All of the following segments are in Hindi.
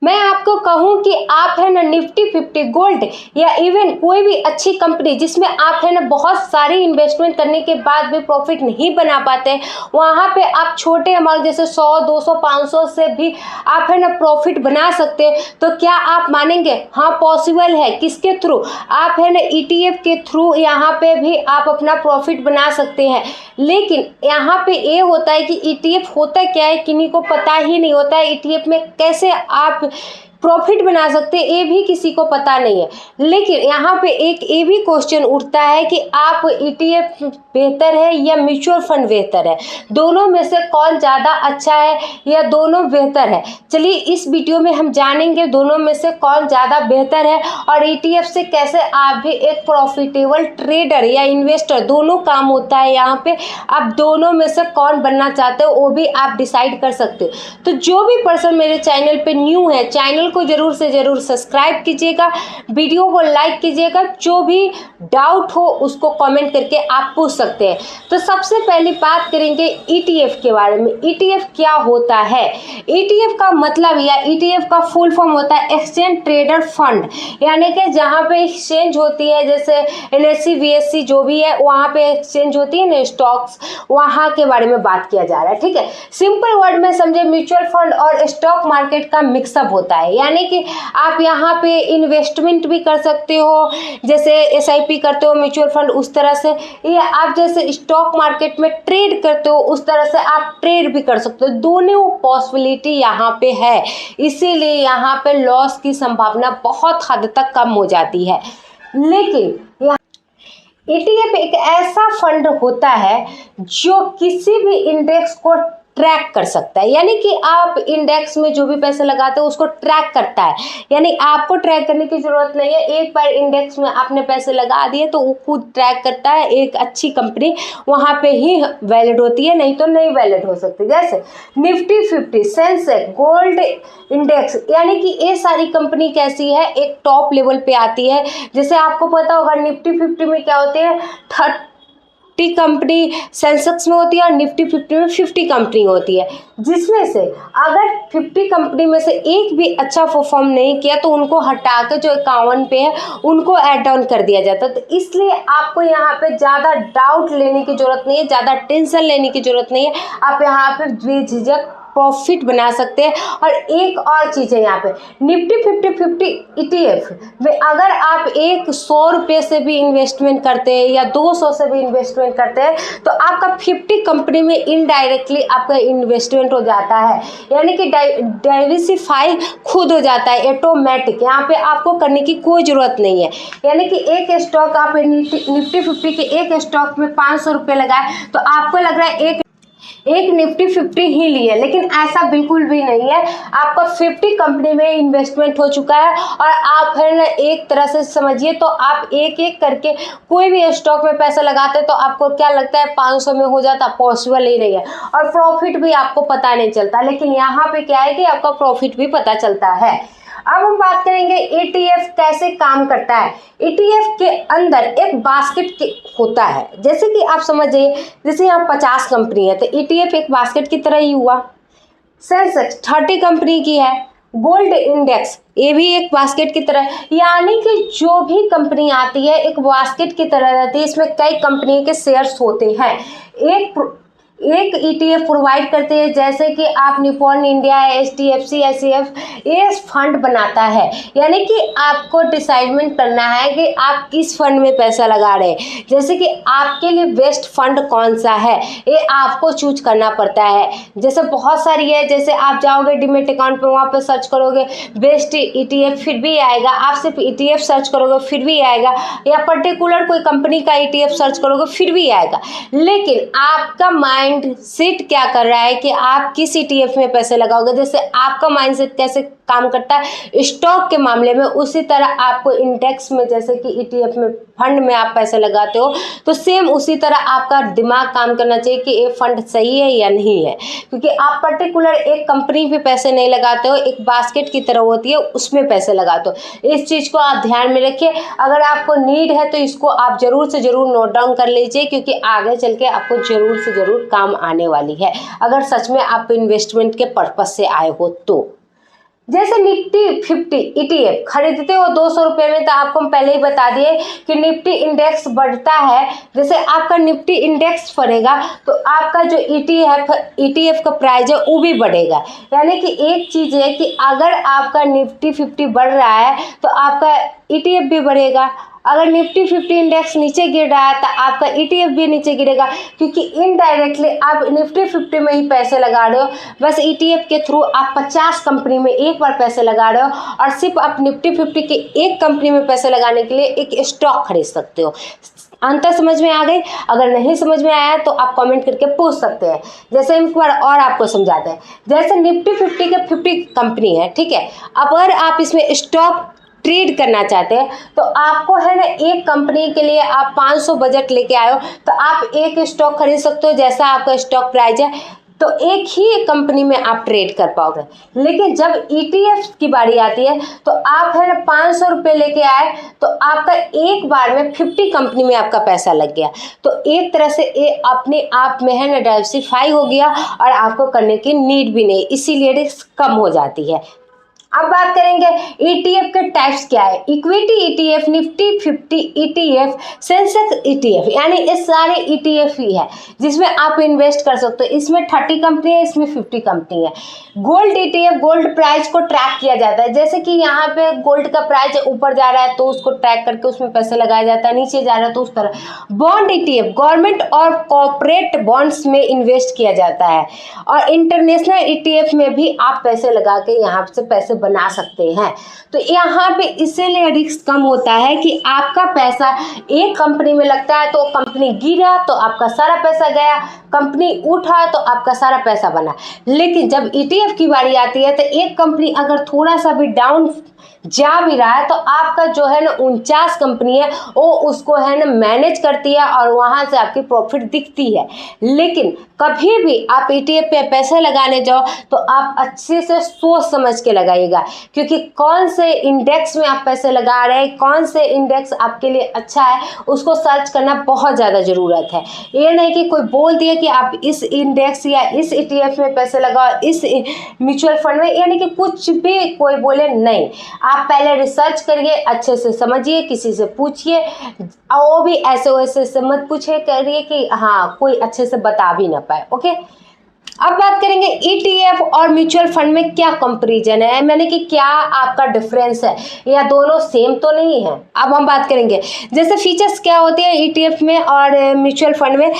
मैं आपको कहूं कि आप है ना निफ्टी 50 गोल्ड या इवन कोई भी अच्छी कंपनी जिसमें आप है ना बहुत सारी इन्वेस्टमेंट करने के बाद भी प्रॉफिट नहीं बना पाते, वहां पे आप छोटे अमाउंट जैसे 100 200 500 से भी आप है ना प्रॉफिट बना सकते हैं। तो क्या आप मानेंगे? हाँ, पॉसिबल है। किसके थ्रू? आप है ना ईटीएफ के थ्रू यहाँ पे भी आप अपना प्रॉफिट बना सकते हैं। लेकिन यहाँ पे ये होता है कि ईटीएफ होता क्या है, किन्हीं को पता ही नहीं होता है ईटीएफ में कैसे आप प्रॉफिट बना सकते हैं, ये भी किसी को पता नहीं है। लेकिन यहाँ पे एक ये भी क्वेश्चन उठता है कि आप ईटीएफ बेहतर है या म्यूचुअल फंड बेहतर है, दोनों में से कौन ज़्यादा अच्छा है या दोनों बेहतर है। चलिए इस वीडियो में हम जानेंगे दोनों में से कौन ज़्यादा बेहतर है और ईटीएफ से कैसे आप भी एक प्रॉफिटेबल ट्रेडर या इन्वेस्टर दोनों काम होता है। यहाँ पे आप दोनों में से कौन बनना चाहते हो वो भी आप डिसाइड कर सकते हो। तो जो भी पर्सन मेरे चैनल पे न्यू है, चैनल को जरूर से जरूर सब्सक्राइब कीजिएगा, वीडियो को लाइक कीजिएगा, जो भी डाउट हो उसको कमेंट करके आप पूछ सकते हैं। तो सबसे पहली बात करेंगे ईटीएफ के बारे में। ईटीएफ क्या होता है? ईटीएफ का मतलब या ईटीएफ का फुल फॉर्म होता है एक्सचेंज ट्रेडर फंड, यानी कि जहाँ पे एक्सचेंज होती है, जैसे एनएससी बीएससी जो भी है वहाँ पे एक्सचेंज होती है ना स्टॉक्स, वहाँ के बारे में बात किया जा रहा है। ठीक है, सिंपल वर्ड में समझे, म्यूचुअल फंड और स्टॉक मार्केट का मिक्सअप होता है। यानी कि आप यहाँ पे इन्वेस्टमेंट भी कर सकते हो, जैसे एसआईपी करते हो म्यूचुअल फंड उस तरह से, या आप जैसे स्टॉक मार्केट में ट्रेड करते हो उस तरह से आप ट्रेड भी कर सकते हो। दोनों पॉसिबिलिटी यहाँ पे है, इसीलिए यहाँ पे लॉस की संभावना बहुत हद तक कम हो जाती है। लेकिन ईटीएफ एक ऐसा फंड होता है जो किसी भी इंडेक्स को ट्रैक कर सकता है, यानी कि आप इंडेक्स में जो भी पैसे लगाते हो उसको ट्रैक करता है। यानी आपको ट्रैक करने की जरूरत नहीं है, एक बार इंडेक्स में आपने पैसे लगा दिए तो वो खुद ट्रैक करता है। एक अच्छी कंपनी वहां पे ही वैलिड होती है, नहीं तो नहीं वैलिड हो सकती। जैसे निफ्टी 50, सेंसेक्स, गोल्ड इंडेक्स, यानी कि ये सारी कंपनी कैसी है, एक टॉप लेवल पे आती है। जैसे आपको पता होगा निफ्टी 50 में क्या होते हैं, 30 कंपनी सेंसेक्स में होती है और निफ्टी 50 में 50 कंपनी होती है, जिसमें से अगर 50 कंपनी में से एक भी अच्छा परफॉर्म नहीं किया तो उनको हटा के जो 51 पे है उनको ऐड डाउन कर दिया जाता है। तो इसलिए आपको यहाँ पे ज़्यादा डाउट लेने की जरूरत नहीं है, ज़्यादा टेंशन लेने की जरूरत नहीं है। आप यहाँ पे बेझिझक प्रॉफिट बना सकते हैं। और एक और चीज़ है यहाँ पे, निफ्टी 50 ईटीएफ में अगर आप 100 रुपये से भी इन्वेस्टमेंट करते हैं या 200 से भी इन्वेस्टमेंट करते हैं तो आपका 50 कंपनी में इनडायरेक्टली आपका इन्वेस्टमेंट हो जाता है, यानी कि डाइवर्सिफाई खुद हो जाता है ऑटोमेटिक। यहाँ पे आपको करने की कोई ज़रूरत नहीं है। यानी कि एक स्टॉक आप निफ्टी 50 के एक स्टॉक में 500 रुपये लगाए तो आपको लग रहा है एक निफ्टी 50 ही लिए, लेकिन ऐसा बिल्कुल भी नहीं है। आपका 50 कंपनी में इन्वेस्टमेंट हो चुका है और आप है ना एक तरह से समझिए तो आप एक एक करके कोई भी स्टॉक में पैसा लगाते तो आपको क्या लगता है 500 में हो जाता, पॉसिबल ही नहीं है। और प्रॉफिट भी आपको पता नहीं चलता। लेकिन यहाँ पे क्या है कि आपका प्रॉफिट भी पता चलता है। अब हम बात करेंगे ईटीएफ कैसे काम करता है। ईटीएफ के अंदर एक बास्केट होता है, जैसे कि आप समझिए जैसे यहाँ 50 कंपनी है तो ईटीएफ एक बास्केट की तरह ही हुआ। सेंसेक्स 30 कंपनी की है, गोल्ड इंडेक्स ये भी एक बास्केट की तरह, यानी कि जो भी कंपनी आती है एक बास्केट की तरह रहती है। इसमें कई कंपनी के शेयर्स होते हैं। एक ईटीएफ प्रोवाइड करते हैं, जैसे कि आप निपॉन इंडिया, एचडीएफसी, एसईएफ ये फंड बनाता है। यानी कि आपको डिसाइडमेंट करना है कि आप किस फंड में पैसा लगा रहे हैं, जैसे कि आपके लिए बेस्ट फंड कौन सा है ये आपको चूज करना पड़ता है। जैसे बहुत सारी है, जैसे आप जाओगे डीमेट अकाउंट पे, वहाँ पे सर्च करोगे बेस्ट ईटीएफ फिर भी आएगा, आप सिर्फ ईटीएफ सर्च करोगे फिर भी आएगा, या पर्टिकुलर कोई कंपनी का ईटीएफ सर्च करोगे फिर भी आएगा। लेकिन आपका माइंड सेट क्या कर रहा है कि आप किस ईटीएफ में पैसे लगाओगे। जैसे आपका माइंडसेट कैसे काम करता है स्टॉक के मामले में, उसी तरह आपको इंडेक्स में जैसे कि ईटीएफ में फंड में आप पैसे लगाते हो तो सेम उसी तरह आपका दिमाग काम करना चाहिए कि ये फंड सही है या नहीं है। क्योंकि आप पर्टिकुलर एक कंपनी पे पैसे नहीं लगाते हो, एक बास्केट की तरह होती है उसमें पैसे लगाते हो। इस चीज़ को आप ध्यान में रखिए। अगर आपको नीड है तो इसको आप जरूर से जरूर नोट डाउन कर लीजिए, क्योंकि आगे चल के आपको जरूर से जरूर काम आने वाली है, अगर सच में आप इन्वेस्टमेंट के पर्पज से आए हो तो। जैसे निफ्टी 50 ETF खरीदते हो 200 रुपये में, तो आपको हम पहले ही बता दिए कि निफ्टी इंडेक्स बढ़ता है। जैसे आपका निफ्टी इंडेक्स बढ़ेगा तो आपका जो ETF का प्राइस है वो भी बढ़ेगा। यानी कि एक चीज़ है कि अगर आपका निफ्टी 50 बढ़ रहा है तो आपका ETF भी बढ़ेगा। अगर निफ्टी 50 इंडेक्स नीचे गिर रहा है तो आपका ETF भी नीचे गिरेगा, क्योंकि इनडायरेक्टली आप निफ्टी 50 में ही पैसे लगा रहे हो। बस ETF के थ्रू आप 50 कंपनी में एक बार पैसे लगा रहे हो, और सिर्फ आप निफ्टी 50 के एक कंपनी में पैसे लगाने के लिए एक स्टॉक खरीद सकते हो। अंतर समझ में आ गई? अगर नहीं समझ में आया तो आप कमेंट करके पूछ सकते हैं। जैसे एक बार और आपको समझाते हैं। जैसे निफ्टी 50 के 50 कंपनी है, ठीक है। अगर आप इसमें स्टॉक ट्रेड करना चाहते हैं तो आपको है ना, एक कंपनी के लिए आप 500 बजट लेके आए हो तो आप एक स्टॉक खरीद सकते हो। जैसा आपका स्टॉक प्राइस है तो एक ही कंपनी में आप ट्रेड कर पाओगे। लेकिन जब ETF की बारी आती है तो आप है ना 500 रुपये लेके आए तो आपका एक बार में 50 कंपनी में आपका पैसा लग गया। तो एक तरह से ये अपने आप में है ना डाइवर्सिफाई हो गया और आपको करने की नीड भी नहीं, इसीलिए रिस्क कम हो जाती है। अब बात करेंगे ETF के टाइप्स क्या है। Equity ETF, Nifty 50 ETF, Sensex ETF, यानी ये सारे ETF ही है जिसमें आप इन्वेस्ट कर सकते हो। इसमें 30 कंपनी है, इसमें 50 कंपनी है। गोल्ड ETF, गोल्ड प्राइस को ट्रैक किया जाता है। जैसे कि यहाँ पे गोल्ड का प्राइस ऊपर जा रहा है तो उसको ट्रैक करके उसमें पैसे लगाया जाता है, नीचे जा रहा है तो उस तरह। बॉन्ड ETF, गवर्नमेंट और कॉर्पोरेट बॉन्ड्स में इन्वेस्ट किया जाता है। और इंटरनेशनल ETF में भी आप पैसे लगा के यहाँ से पैसे बना सकते हैं। तो यहाँ पे इसीलिए रिस्क कम होता है कि आपका पैसा एक कंपनी में लगता है तो कंपनी गिरा तो आपका सारा पैसा गया, कंपनी उठा तो आपका सारा पैसा बना। लेकिन जब ETF की बारी आती है तो एक कंपनी अगर थोड़ा सा भी डाउन जा भी रहा है तो आपका जो है ना 49 कंपनी है वो उसको है ना मैनेज करती है और वहां से आपकी प्रॉफिट दिखती है। लेकिन कभी भी आप ETF पे पैसे लगाने जाओ तो आप अच्छे से सोच समझ के लगाइएगा, क्योंकि कौन से इंडेक्स में आप पैसे लगा रहे हैं, कौन से इंडेक्स आपके लिए अच्छा है, उसको सर्च करना बहुत ज़्यादा ज़रूरत है। ये नहीं कि कोई बोल दिया कि आप इस इंडेक्स या इस ETF में पैसे लगाओ, इस म्यूचुअल फंड में, यानी कि कुछ भी कोई बोले नहीं। आप पहले रिसर्च करिए, अच्छे से समझिए, किसी से पूछिए, और वो भी ऐसे वैसे से मत पूछे करिए कि हाँ कोई अच्छे से बता भी ना पाए। ओके, अब बात करेंगे ETF और म्यूचुअल फंड में क्या कंपैरिजन है, मैंने कि क्या आपका डिफरेंस है या दोनों सेम तो नहीं है। अब हम बात करेंगे जैसे फीचर्स क्या होते हैं ETF में और म्यूचुअल फंड में।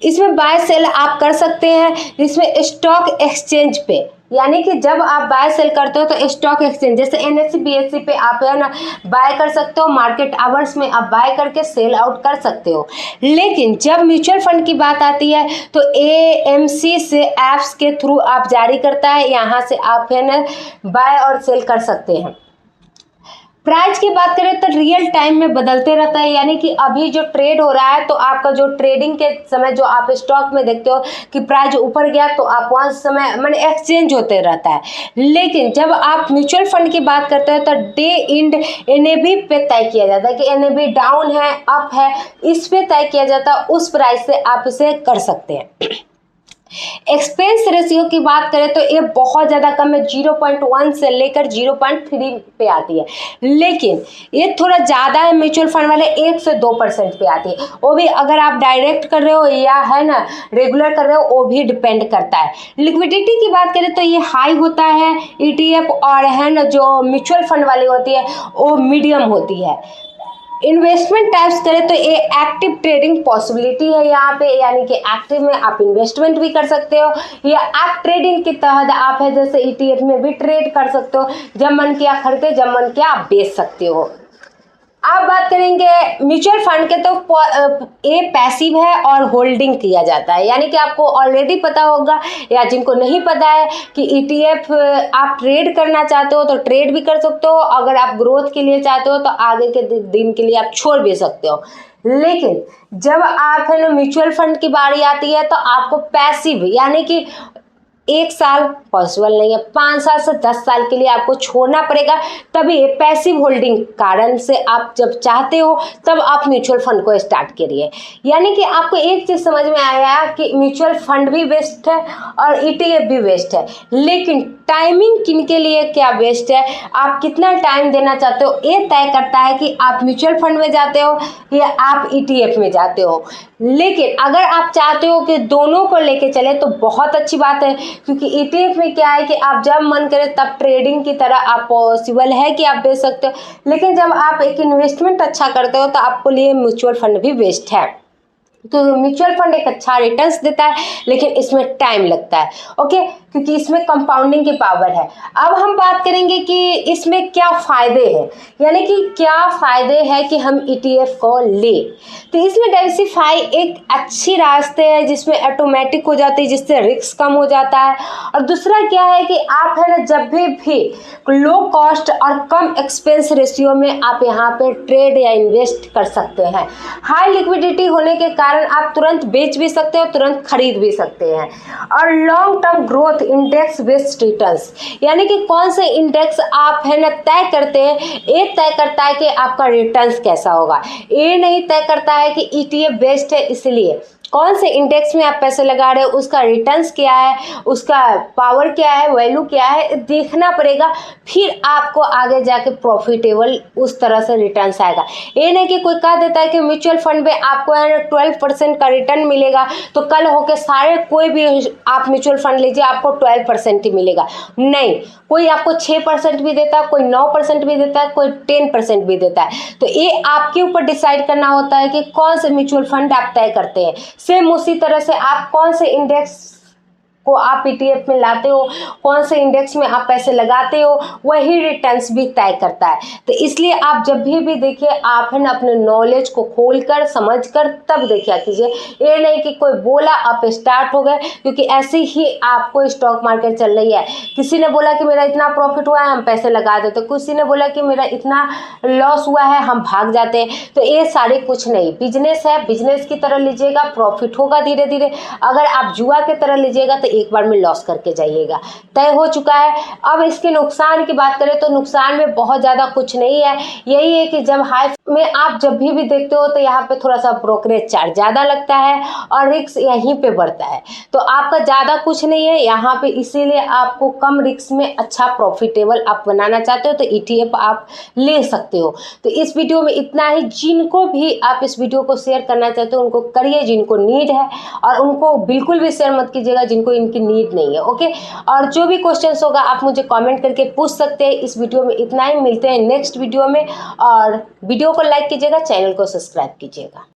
इसमें बाय सेल आप कर सकते हैं, इसमें स्टॉक एक्सचेंज पे, यानी कि जब आप बाय सेल करते हो तो स्टॉक एक्सचेंज जैसे NSE BSE पे आप है ना बाय कर सकते हो, मार्केट आवर्स में आप बाय करके सेल आउट कर सकते हो। लेकिन जब म्यूचुअल फंड की बात आती है तो AMC से ऐप्स के थ्रू आप जारी करता है, यहाँ से आप है ना बाय और सेल कर सकते हैं। प्राइस की बात करें तो रियल टाइम में बदलते रहता है, यानी कि अभी जो ट्रेड हो रहा है तो आपका जो ट्रेडिंग के समय जो आप स्टॉक में देखते हो कि प्राइस ऊपर गया तो आप वहाँ समय माने एक्सचेंज होते रहता है। लेकिन जब आप म्यूचुअल फंड की बात करते हैं तो डे इंड NAV पे तय किया जाता है कि NAV डाउन है अप है, इस पे तय किया जाता है, उस प्राइस से आप इसे कर सकते हैं। एक्सपेंस रेशियो की बात करें तो ये बहुत ज़्यादा कम है, 0.1 से लेकर 0.3 पे आती है। लेकिन ये थोड़ा ज़्यादा है म्यूचुअल फंड वाले 1 से 2% पे आती है, वो भी अगर आप डायरेक्ट कर रहे हो या है ना रेगुलर कर रहे हो, वो भी डिपेंड करता है। लिक्विडिटी की बात करें तो ये हाई होता है ETF, और है ना जो म्यूचुअल फंड वाली होती है वो मीडियम होती है। इन्वेस्टमेंट टाइप्स करें तो ये एक्टिव ट्रेडिंग पॉसिबिलिटी है यहाँ पे, यानी कि एक्टिव में आप इन्वेस्टमेंट भी कर सकते हो, या आप ट्रेडिंग के तहत आप है जैसे ETF में भी ट्रेड कर सकते हो, जब मन किया खरीदे जब मन किया आप बेच सकते हो। अब बात करेंगे म्यूचुअल फंड के तो ये पैसिव है और होल्डिंग किया जाता है, यानी कि आपको ऑलरेडी पता होगा या जिनको नहीं पता है कि ETF आप ट्रेड करना चाहते हो तो ट्रेड भी कर सकते हो, अगर आप ग्रोथ के लिए चाहते हो तो आगे के दिन के लिए आप छोड़ भी सकते हो। लेकिन जब आप है ना म्यूचुअल फंड की बारी आती है तो आपको पैसिव यानी कि 1 साल पॉसिबल नहीं है, 5 साल से 10 साल के लिए आपको छोड़ना पड़ेगा, तभी पैसिव होल्डिंग कारण से आप जब चाहते हो तब आप म्यूचुअल फंड को स्टार्ट करिए। यानी कि आपको एक चीज़ समझ में आया कि म्यूचुअल फंड भी बेस्ट है और ETF भी बेस्ट है, लेकिन टाइमिंग किन के लिए क्या बेस्ट है, आप कितना टाइम देना चाहते हो, ये तय करता है कि आप म्यूचुअल फंड में जाते हो या आप ETF में जाते हो। लेकिन अगर आप चाहते हो कि दोनों को लेके चले तो बहुत अच्छी बात है, क्योंकि ETF में क्या है कि आप जब मन करे तब ट्रेडिंग की तरह आप पॉसिबल है कि आप बेच सकते हो। लेकिन जब आप एक इन्वेस्टमेंट अच्छा करते हो तो आपको लिए म्यूचुअल फंड भी बेस्ट है। तो म्यूचुअल फंड एक अच्छा रिटर्न्स देता है, लेकिन इसमें टाइम लगता है, ओके, क्योंकि इसमें कंपाउंडिंग की पावर है। अब हम बात करेंगे कि इसमें क्या फ़ायदे हैं, यानी कि क्या फ़ायदे हैं कि हम ETF को ले। तो इसमें डाइवर्सिफाई एक अच्छी रास्ते है जिसमें ऑटोमेटिक हो जाती है, जिससे रिस्क कम हो जाता है। और दूसरा क्या है कि आप है ना जब भी लो कॉस्ट और कम एक्सपेंस रेशियो में आप यहाँ पे ट्रेड या इन्वेस्ट कर सकते हैं। हाई लिक्विडिटी होने के कारण आप तुरंत बेच भी सकते हो, तुरंत खरीद भी सकते हैं। और long term growth index based returns, यानी कि कौन से इंडेक्स आप है ना तय करते हैं, ये तय करता है कि आपका रिटर्न्स कैसा होगा। ये नहीं तय करता है कि ETF बेस्ट है, इसलिए कौन से इंडेक्स में आप पैसे लगा रहे हो, उसका रिटर्न्स क्या है, उसका पावर क्या है, वैल्यू क्या है, देखना पड़ेगा। फिर आपको आगे जाके प्रॉफिटेबल उस तरह से रिटर्न्स आएगा। ये नहीं कि कोई कह देता है कि म्यूचुअल फंड में आपको है ना 12% का रिटर्न मिलेगा, तो कल होके सारे कोई भी आप म्यूचुअल फंड लीजिए आपको 12% ही मिलेगा। नहीं, कोई आपको 6% भी देता है, कोई 9% भी देता है, कोई 10% भी देता है। तो ये आपके ऊपर डिसाइड करना होता है कि कौन से म्यूचुअल फंड आप तय करते हैं। सेम उसी तरह से आप कौन से इंडेक्स को आप ETF में लाते हो, कौन से इंडेक्स में आप पैसे लगाते हो, वही रिटर्न्स भी तय करता है। तो इसलिए आप जब भी देखिए, आप है ना अपने नॉलेज को खोलकर समझकर तब देखिए कीजिए। ये नहीं कि कोई बोला आप स्टार्ट हो गए, क्योंकि ऐसे ही आपको स्टॉक मार्केट चल रही है। किसी ने बोला कि मेरा इतना प्रॉफिट हुआ है, हम पैसे लगा देते, किसी ने बोला कि मेरा इतना लॉस हुआ है, हम भाग जाते हैं। तो ये सारे कुछ नहीं, बिजनेस है, बिजनेस की तरह लीजिएगा, प्रॉफिट होगा धीरे धीरे। अगर आप जुआ की तरह लीजिएगा तो एक बार में लॉस करके जाइएगा, तय हो चुका है। अब इसके नुकसान की बात करें तो नुकसान में बहुत ज़्यादा कुछ नहीं है। यही है कि जब हाई में आप जब भी देखते हो तो यहाँ पे थोड़ा सा ब्रोकरेज चार्ज ज़्यादा लगता है और रिस्क यहीं पे बढ़ता है। तो आपका ज़्यादा कुछ नहीं है यहाँ पे, इसीलिए आपको कम रिस्क में अच्छा प्रॉफिटेबल आप बनाना चाहते हो तो ETF आप ले सकते हो। तो इस वीडियो में इतना ही। जिनको भी आप इस वीडियो को शेयर करना चाहते हो उनको करिए, जिनको नीड है, और उनको बिल्कुल भी शेयर मत कीजिएगा जिनको इनकी नीड नहीं है, ओके। और जो भी क्वेश्चंस होगा आप मुझे कमेंट करके पूछ सकते हैं। इस वीडियो में इतना ही, मिलते हैं नेक्स्ट वीडियो में। और वीडियो को लाइक कीजिएगा, चैनल को सब्सक्राइब कीजिएगा।